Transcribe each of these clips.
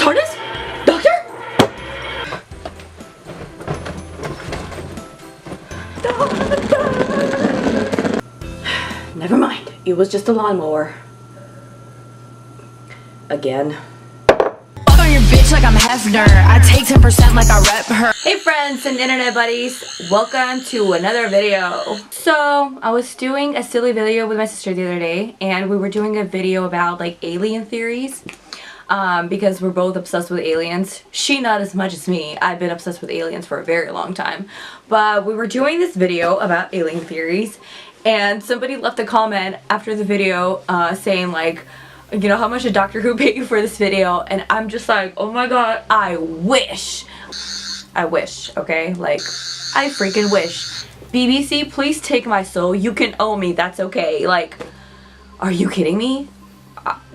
TARDIS? Doctor? Never mind. It was just a lawnmower. Again. On your bitch like I'm Hefner. I take 10% like I rep her. Hey friends and internet buddies, welcome to another video. So I was doing a silly video with my sister the other day, and we were doing a video about like alien theories. Because we're both obsessed with aliens. She not as much as me. I've been obsessed with aliens for a very long time. But we were doing this video about alien theories, and somebody left a comment after the video saying like, you know, how much did Doctor Who pay you for this video? And I'm just like, oh my god, I wish, okay? Like, I freaking wish. BBC, please take my soul. You can owe me, that's okay. Like, are you kidding me?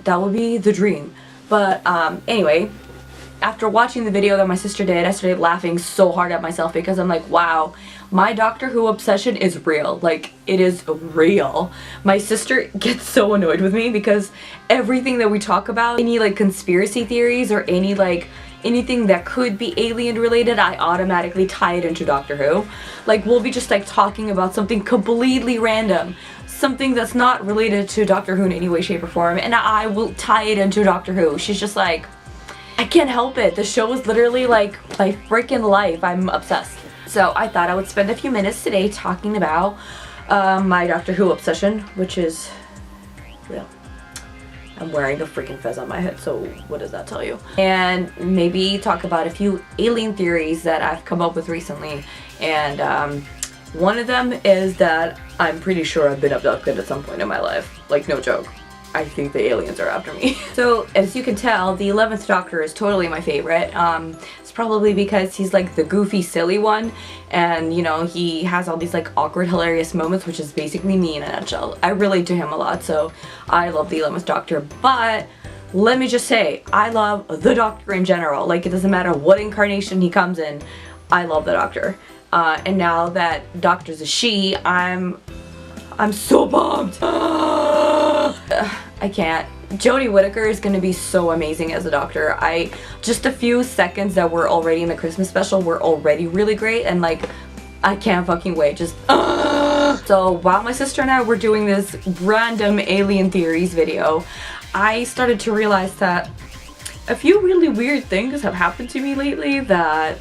That would be the dream. But anyway, after watching the video that my sister did, I started laughing so hard at myself because I'm like, wow, my Doctor Who obsession is real. Like, it is real. My sister gets so annoyed with me because everything that we talk about, any like conspiracy theories or any like anything that could be alien related, I automatically tie it into Doctor Who. Like, we'll be just like talking about something completely random, something that's not related to Doctor Who in any way, shape, or form, and I will tie it into Doctor Who. She's just like, I can't help it. The show is literally like my freaking life. I'm obsessed. So I thought I would spend a few minutes today talking about my Doctor Who obsession, which is real. I'm wearing a freaking fez on my head, so what does that tell you? And maybe talk about a few alien theories that I've come up with recently. And one of them is that I'm pretty sure I've been abducted at some point in my life. Like, no joke. I think the aliens are after me. So, as you can tell, the 11th Doctor is totally my favorite. It's probably because he's like the goofy, silly one. And, you know, he has all these like awkward, hilarious moments, which is basically me in a nutshell. I relate to him a lot, so I love the 11th Doctor. But let me just say, I love the Doctor in general. Like, it doesn't matter what incarnation he comes in, I love the Doctor. And now that Doctor's a she, I'm so bummed. I can't. Jodie Whittaker is gonna be so amazing as a Doctor. Just a few seconds that were already in the Christmas special were already really great, and like, I can't fucking wait. Just So while my sister and I were doing this random alien theories video, I started to realize that a few really weird things have happened to me lately that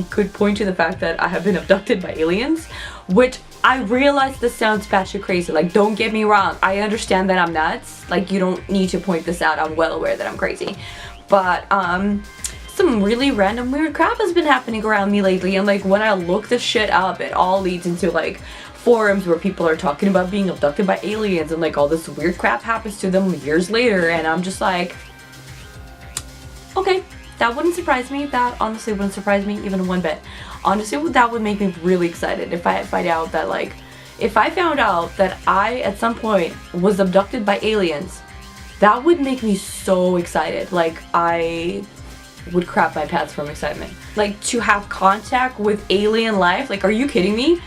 could point to the fact that I have been abducted by aliens, which I realize this sounds batshit crazy. Like, don't get me wrong, I understand that I'm nuts. Like, you don't need to point this out. I'm well aware that I'm crazy. But some really random weird crap has been happening around me lately, and like when I look this shit up, it all leads into like forums where people are talking about being abducted by aliens, and like all this weird crap happens to them years later, and I'm just like, okay. That wouldn't surprise me. That honestly wouldn't surprise me even one bit. Honestly, that would make me really excited if I find out that like, if I found out that I at some point was abducted by aliens, that would make me so excited. Like, I would crap my pants from excitement. Like, to have contact with alien life, like, are you kidding me?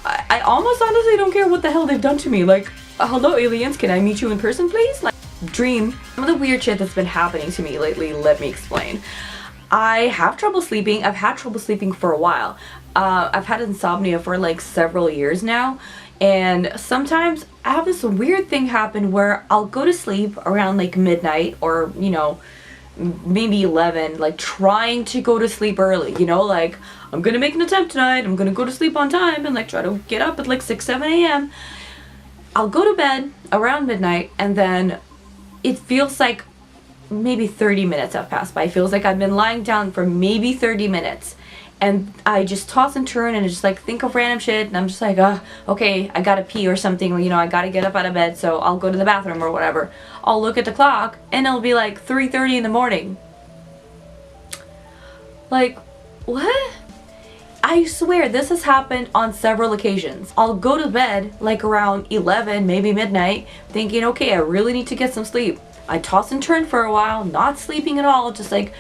I almost honestly don't care what the hell they've done to me. Like, hello aliens, can I meet you in person please? Like, dream. Some of the weird shit that's been happening to me lately, let me explain. I have trouble sleeping. I've had trouble sleeping for a while. I've had insomnia for like several years now, and sometimes I have this weird thing happen where I'll go to sleep around like midnight, or you know, maybe 11, like trying to go to sleep early, you know, like I'm gonna make an attempt tonight, I'm gonna go to sleep on time and like try to get up at like 6-7 a.m. I'll go to bed around midnight, and then it feels like maybe 30 minutes have passed by. It feels like I've been lying down for maybe 30 minutes, and I just toss and turn and just like think of random shit, and I'm just like, okay, I gotta pee or something, you know, I gotta get up out of bed, so I'll go to the bathroom or whatever. I'll look at the clock and it'll be like 3:30 in the morning. Like, what? I swear this has happened on several occasions. I'll go to bed like around 11, maybe midnight, thinking, okay, I really need to get some sleep. I toss and turn for a while, not sleeping at all, just like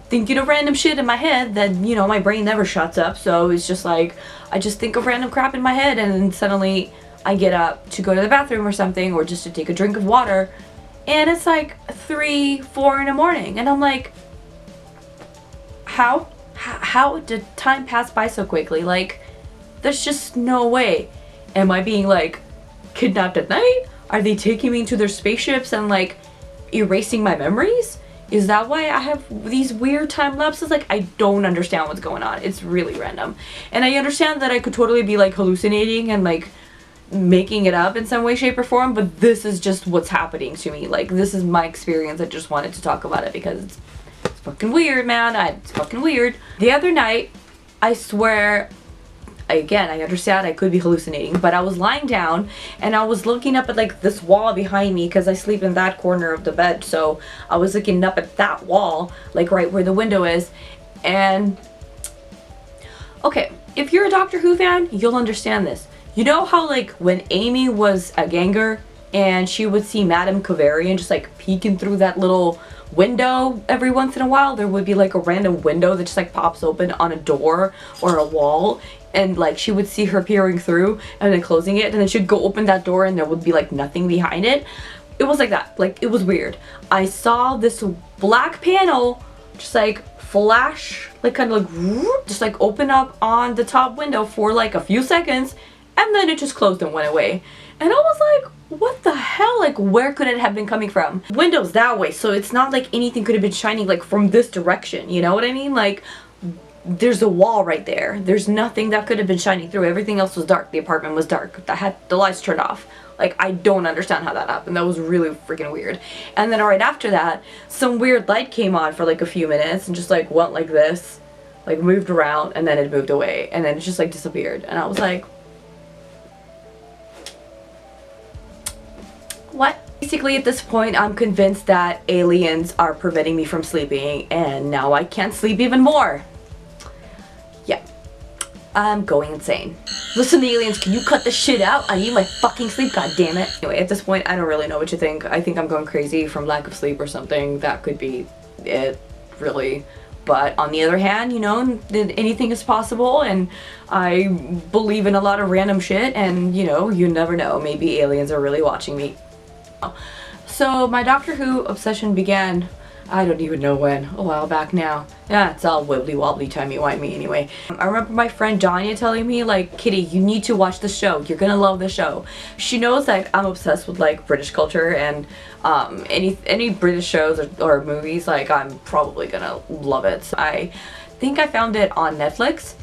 thinking of random shit in my head that, you know, my brain never shuts up, so it's just like, I just think of random crap in my head, and then suddenly I get up to go to the bathroom or something, or just to take a drink of water, and it's like 3, 4 in the morning, and I'm like, How did time pass by so quickly? Like, there's just no way. Am I being like kidnapped at night? Are they taking me into their spaceships and like erasing my memories? Is that why I have these weird time lapses? Like, I don't understand what's going on. It's really random. And I understand that I could totally be like hallucinating and like making it up in some way, shape, or form, but this is just what's happening to me. Like, this is my experience. I just wanted to talk about it because it's fucking weird, man. It's fucking weird. The other night, I swear, again, I understand I could be hallucinating, but I was lying down and I was looking up at like this wall behind me because I sleep in that corner of the bed. So I was looking up at that wall, like right where the window is. And okay, if you're a Doctor Who fan, you'll understand this. You know how like when Amy was a Ganger and she would see Madame Kavarian just like peeking through that little window every once in a while? There would be like a random window that just like pops open on a door or a wall, and like she would see her peering through and then closing it, and then she'd go open that door and there would be like nothing behind it. It was like that. Like, it was weird. I saw this black panel just like flash, like kind of like just like open up on the top window for like a few seconds, and then it just closed and went away. And I was like, what the hell? Like, where could it have been coming from? Window's that way, so it's not like anything could have been shining like from this direction, you know what I mean? Like, there's a wall right there. There's nothing that could have been shining through. Everything else was dark. The apartment was dark. I had the lights turned off. Like, I don't understand how that happened. That was really freaking weird. And then right after that, some weird light came on for like a few minutes and just like went like this, like moved around, and then it moved away, and then it just like disappeared. And I was like, what? Basically, at this point, I'm convinced that aliens are preventing me from sleeping, and now I can't sleep even more. Yeah, I'm going insane. Listen, aliens, can you cut this shit out? I need my fucking sleep, goddammit. Anyway, at this point, I don't really know what you think. I think I'm going crazy from lack of sleep or something. That could be it, really. But on the other hand, you know, anything is possible, and I believe in a lot of random shit, and, you know, you never know. Maybe aliens are really watching me. So my Doctor Who obsession began, I don't even know when, a while back now. Yeah, it's all wibbly wobbly timey-wimey anyway. I remember my friend Danya telling me, like, Kitty, you need to watch the show. You're gonna love the show. She knows that I'm obsessed with like British culture, and any British shows or movies, like, I'm probably gonna love it. So I think I found it on Netflix.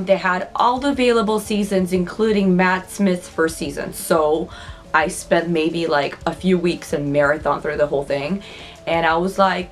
They had all the available seasons, including Matt Smith's first season. So I spent maybe like a few weeks and marathon through the whole thing, and I was like,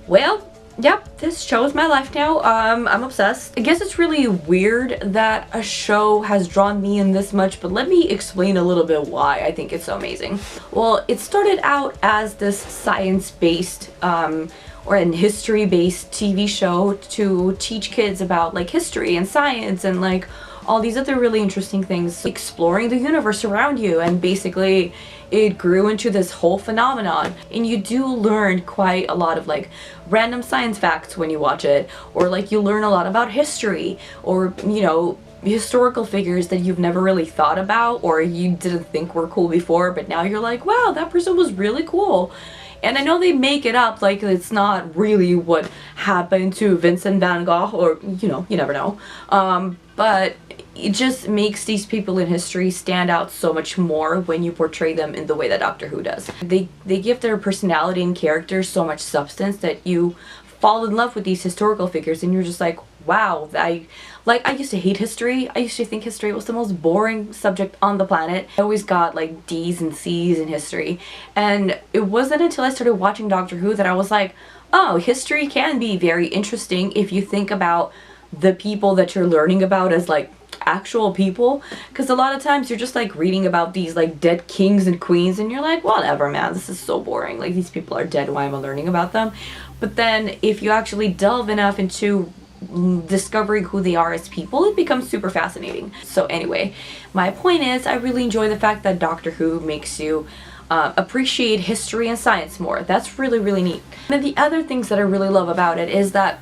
well, yep, this show is my life now. I'm obsessed. I guess it's really weird that a show has drawn me in this much, but let me explain a little bit why I think it's so amazing. Well, it started out as this science-based or an history-based TV show to teach kids about like history and science and like all these other really interesting things, exploring the universe around you. And basically it grew into this whole phenomenon, and you do learn quite a lot of like random science facts when you watch it, or like you learn a lot about history, or, you know, historical figures that you've never really thought about or you didn't think were cool before, but now you're like, wow, that person was really cool. And I know they make it up, like it's not really what happened to Vincent van Gogh, or, you know, you never know. But it just makes these people in history stand out so much more when you portray them in the way that Doctor Who does. They give their personality and character so much substance that you fall in love with these historical figures, and you're just like, wow, I used to hate history. I used to think history was the most boring subject on the planet. I always got like D's and C's in history, and it wasn't until I started watching Doctor Who that I was like, oh, history can be very interesting if you think about the people that you're learning about as like actual people, because a lot of times you're just like reading about these like dead kings and queens, and you're like, whatever, man, this is so boring, like these people are dead, why am I learning about them? But then if you actually delve enough into discovering who they are as people, it becomes super fascinating. So anyway, my point is, I really enjoy the fact that Doctor Who makes you appreciate history and science more. That's really, really neat. And the other things that I really love about it is that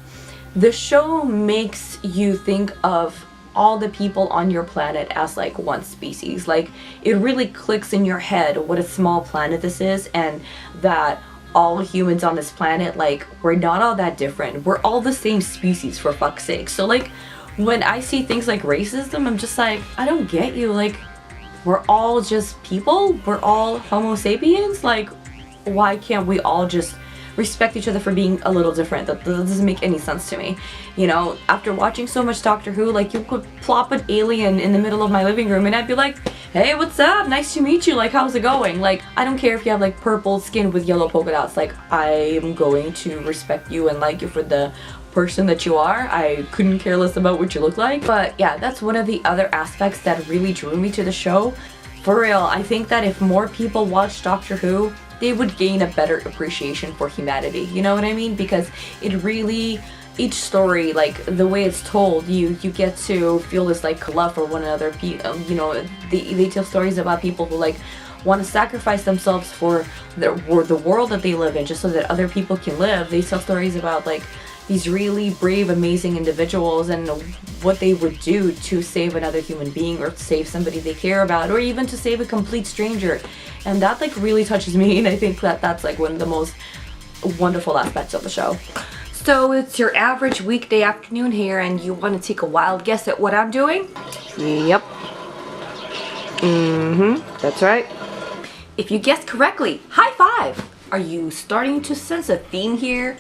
the show makes you think of all the people on your planet as like one species. Like, it really clicks in your head what a small planet this is, and that all humans on this planet, like, we're not all that different. We're all the same species, for fuck's sake. So like, when I see things like racism, I'm just like, I don't get you. Like, we're all just people. We're all Homo sapiens. Like, why can't we all just respect each other for being a little different? That doesn't make any sense to me. You know, after watching so much Doctor Who, like, you could plop an alien in the middle of my living room and I'd be like, hey, what's up? Nice to meet you. Like, how's it going? Like, I don't care if you have like purple skin with yellow polka dots. Like, I am going to respect you and like you for the person that you are. I couldn't care less about what you look like. But yeah, that's one of the other aspects that really drew me to the show. For real, I think that if more people watched Doctor Who, they would gain a better appreciation for humanity. You know what I mean? Because it really, each story, like the way it's told, you get to feel this like love for one another. You know, they tell stories about people who like want to sacrifice themselves for the world that they live in, just so that other people can live. They tell stories about like these really brave, amazing individuals and what they would do to save another human being, or save somebody they care about, or even to save a complete stranger. And that like really touches me, and I think that that's like one of the most wonderful aspects of the show. So it's your average weekday afternoon here, and you want to take a wild guess at what I'm doing? Yep. That's right. If you guessed correctly, high five! Are you starting to sense a theme here?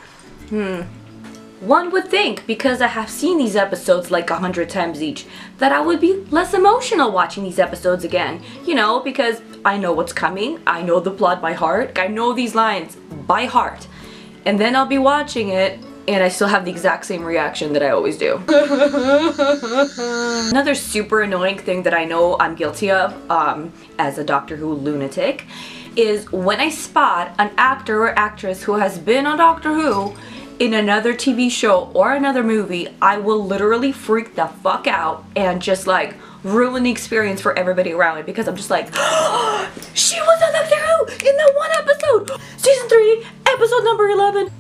One would think, because I have seen these episodes like 100 times each, that I would be less emotional watching these episodes again. You know, because I know what's coming, I know the plot by heart, I know these lines by heart. And then I'll be watching it, and I still have the exact same reaction that I always do. Another super annoying thing that I know I'm guilty of, as a Doctor Who lunatic, is when I spot an actor or actress who has been on Doctor Who in another TV show or another movie, I will literally freak the fuck out and just like ruin the experience for everybody around me, because I'm just like, oh, she was on Doctor Who in that one episode, season 3, episode number 11.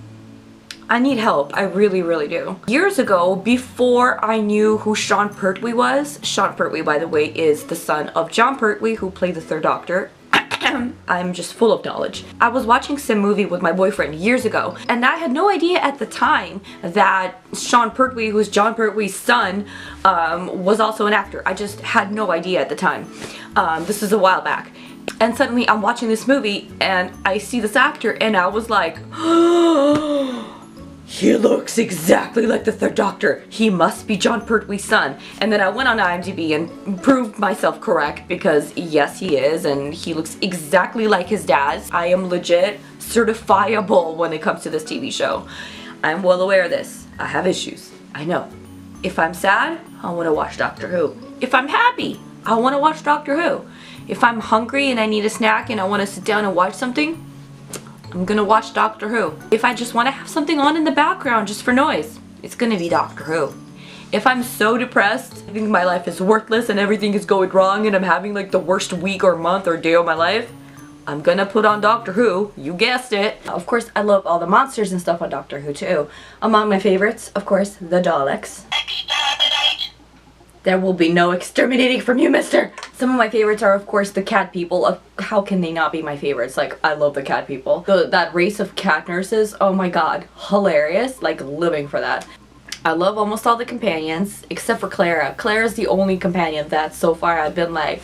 I need help. I really, really do. Years ago, before I knew who Sean Pertwee was, Sean Pertwee, by the way, is the son of John Pertwee, who played the Third Doctor. I'm just full of knowledge. I was watching some movie with my boyfriend years ago, and I had no idea at the time that Sean Pertwee, who's John Pertwee's son, was also an actor. I just had no idea at the time. This was a while back. And suddenly I'm watching this movie and I see this actor and I was like, oh, he looks exactly like the Third Doctor. He must be John Pertwee's son. And then I went on IMDb and proved myself correct, because yes, he is, and he looks exactly like his dad. I am legit certifiable when it comes to this TV show. I'm well aware of this. I have issues. I know. If I'm sad, I want to watch Doctor Who. If I'm happy, I want to watch Doctor Who. If I'm hungry and I need a snack and I want to sit down and watch something, I'm gonna watch Doctor Who. If I just want to have something on in the background just for noise, it's gonna be Doctor Who. If I'm so depressed, I think my life is worthless and everything is going wrong and I'm having like the worst week or month or day of my life, I'm gonna put on Doctor Who. You guessed it. Of course, I love all the monsters and stuff on Doctor Who too. Among my favorites, of course, the Daleks. There will be no exterminating from you, mister! Some of my favorites are, of course, the cat people. How can they not be my favorites? Like, I love the cat people. That race of cat nurses, oh my god. Hilarious. Like, living for that. I love almost all the companions, except for Clara. Clara's the only companion that so far I've been like,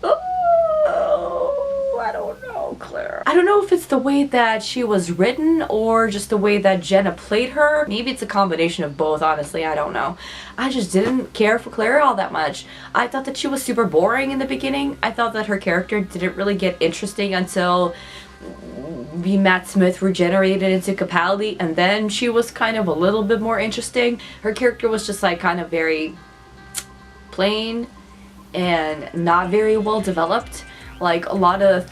oh, I don't know, Clara. I don't know if it's the way that she was written or just the way that Jenna played her. Maybe it's a combination of both, honestly, I don't know. I just didn't care for Clara all that much. I thought that she was super boring in the beginning. I thought that her character didn't really get interesting until Matt Smith regenerated into Capaldi, and then she was kind of a little bit more interesting. Her character was just like kind of very plain and not very well developed. Like, a lot of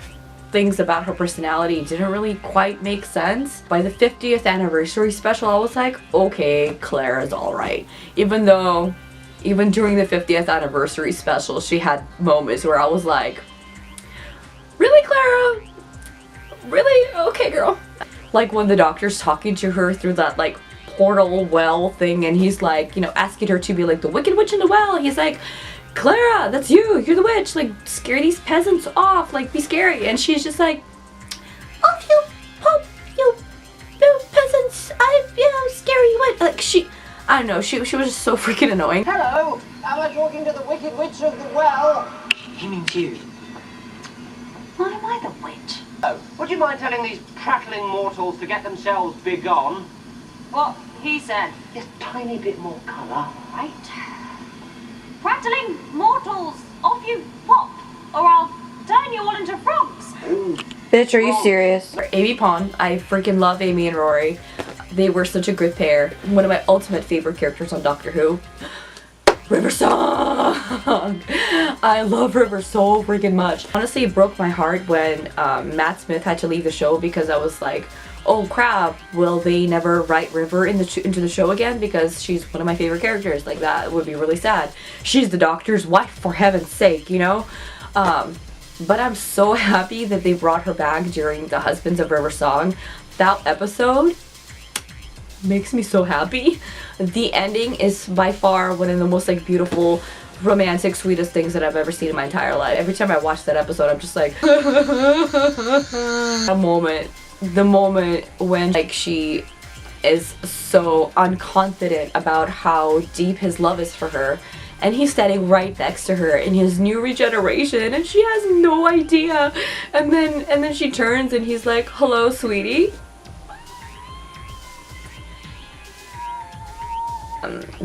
things about her personality didn't really quite make sense. By the 50th anniversary special, I was like, okay, Clara's alright. Even though, even during the 50th anniversary special, she had moments where I was like, really, Clara? Really? Okay, girl. Like when the doctor's talking to her through that, like, portal well thing, and he's like, you know, asking her to be like the Wicked Witch in the well. He's like, Clara, that's you, you're the witch, like, scare these peasants off, like, be scary. And she's just like, okay, like I don't know, she was just so freaking annoying. Hello, am I talking to the Wicked Witch of the Well? He means you. Why am I the witch? Oh, would you mind telling these prattling mortals to get themselves begone? What he said. Just a tiny bit more colour. Right. Prattling mortals, off you pop, or I'll turn you all into frogs. Bitch, are you serious? Amy Pond, I freaking love Amy and Rory. They were such a good pair. One of my ultimate favorite characters on Doctor Who. River Song! I love River so freaking much. Honestly, it broke my heart when Matt Smith had to leave the show, because I was like, oh crap, will they never write River into the show again? Because she's one of my favorite characters. Like, that would be really sad. She's the Doctor's wife, for heaven's sake, you know? But I'm so happy that they brought her back during the Husbands of River Song. That episode makes me so happy. The ending is by far one of the most like beautiful, romantic, sweetest things that I've ever seen in my entire life. Every time I watch that episode, I'm just like the moment when like she is so unconfident about how deep his love is for her, and he's standing right next to her in his new regeneration, and she has no idea, and then she turns and he's like, hello sweetie.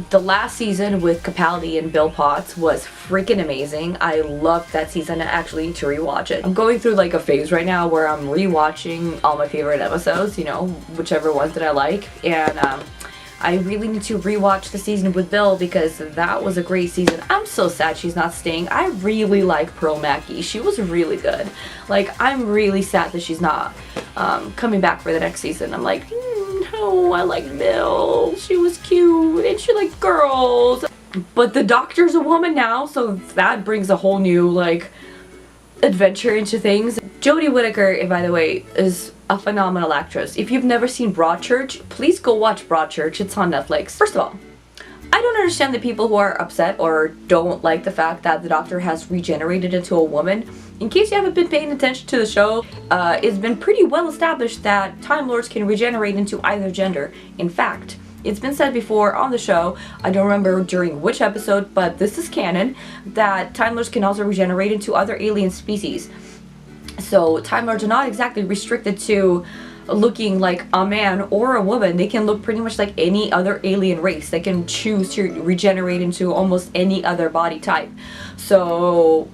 The last season with Capaldi and Bill Potts was freaking amazing. I loved that season. I actually need to rewatch it. I'm going through like a phase right now where I'm rewatching all my favorite episodes, you know, whichever ones that I like, and I really need to rewatch the season with Bill because that was a great season. I'm so sad she's not staying. I really like Pearl Mackie. She was really good. Like, I'm really sad that she's not coming back for the next season. I'm like, no, I like Bill. She was cute and she liked girls. But the Doctor's a woman now, so that brings a whole new, like, adventure into things. Jodie Whittaker, by the way, is a phenomenal actress. If you've never seen Broadchurch, please go watch Broadchurch. It's on Netflix. First of all, I don't understand the people who are upset or don't like the fact that the Doctor has regenerated into a woman. In case you haven't been paying attention to the show, it's been pretty well established that Time Lords can regenerate into either gender. In fact, it's been said before on the show, I don't remember during which episode, but this is canon, that Time Lords can also regenerate into other alien species. So Time Lords are not exactly restricted to looking like a man or a woman. They can look pretty much like any other alien race. They can choose to regenerate into almost any other body type. So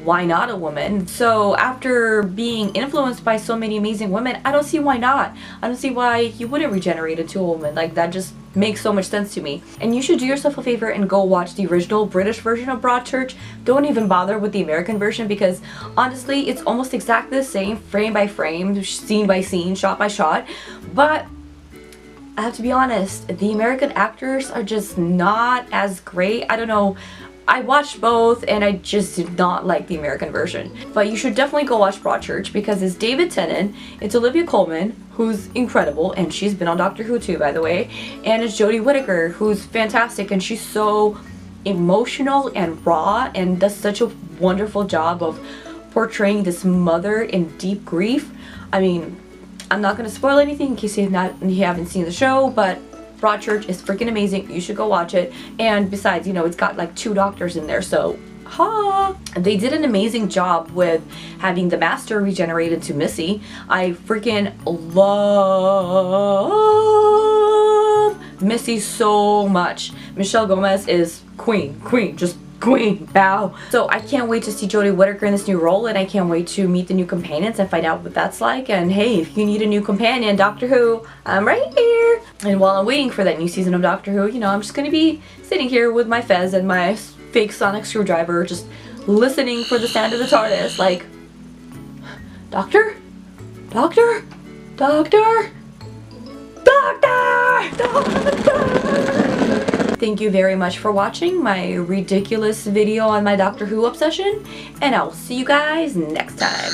why not a woman? So after being influenced by so many amazing women, I don't see why not. I don't see why you wouldn't regenerate into a woman. Like, that just makes so much sense to me. And you should do yourself a favor and go watch the original British version of Broadchurch. Don't even bother with the American version, because honestly, it's almost exactly the same, frame by frame, scene by scene, shot by shot. But I have to be honest, the American actors are just not as great. I don't know. I watched both and I just did not like the American version. But you should definitely go watch Broadchurch because it's David Tennant, it's Olivia Colman, who's incredible, and she's been on Doctor Who too, by the way, and it's Jodie Whittaker, who's fantastic, and she's so emotional and raw and does such a wonderful job of portraying this mother in deep grief. I mean, I'm not going to spoil anything in case you haven't seen the show, but Broadchurch is freaking amazing. You should go watch it. And besides, you know, it's got like 2 doctors in there, so ha! They did an amazing job with having the Master regenerate into Missy. I freaking love Missy so much. Michelle Gomez is queen, just queen, bow. So I can't wait to see Jodie Whittaker in this new role, and I can't wait to meet the new companions and find out what that's like. And hey, if you need a new companion, Doctor Who, I'm right here. And while I'm waiting for that new season of Doctor Who, you know, I'm just gonna be sitting here with my fez and my fake sonic screwdriver, just listening for the sound of the TARDIS, like, Doctor? Doctor? Doctor? Doctor! Doctor! Thank you very much for watching my ridiculous video on my Doctor Who obsession, and I'll see you guys next time.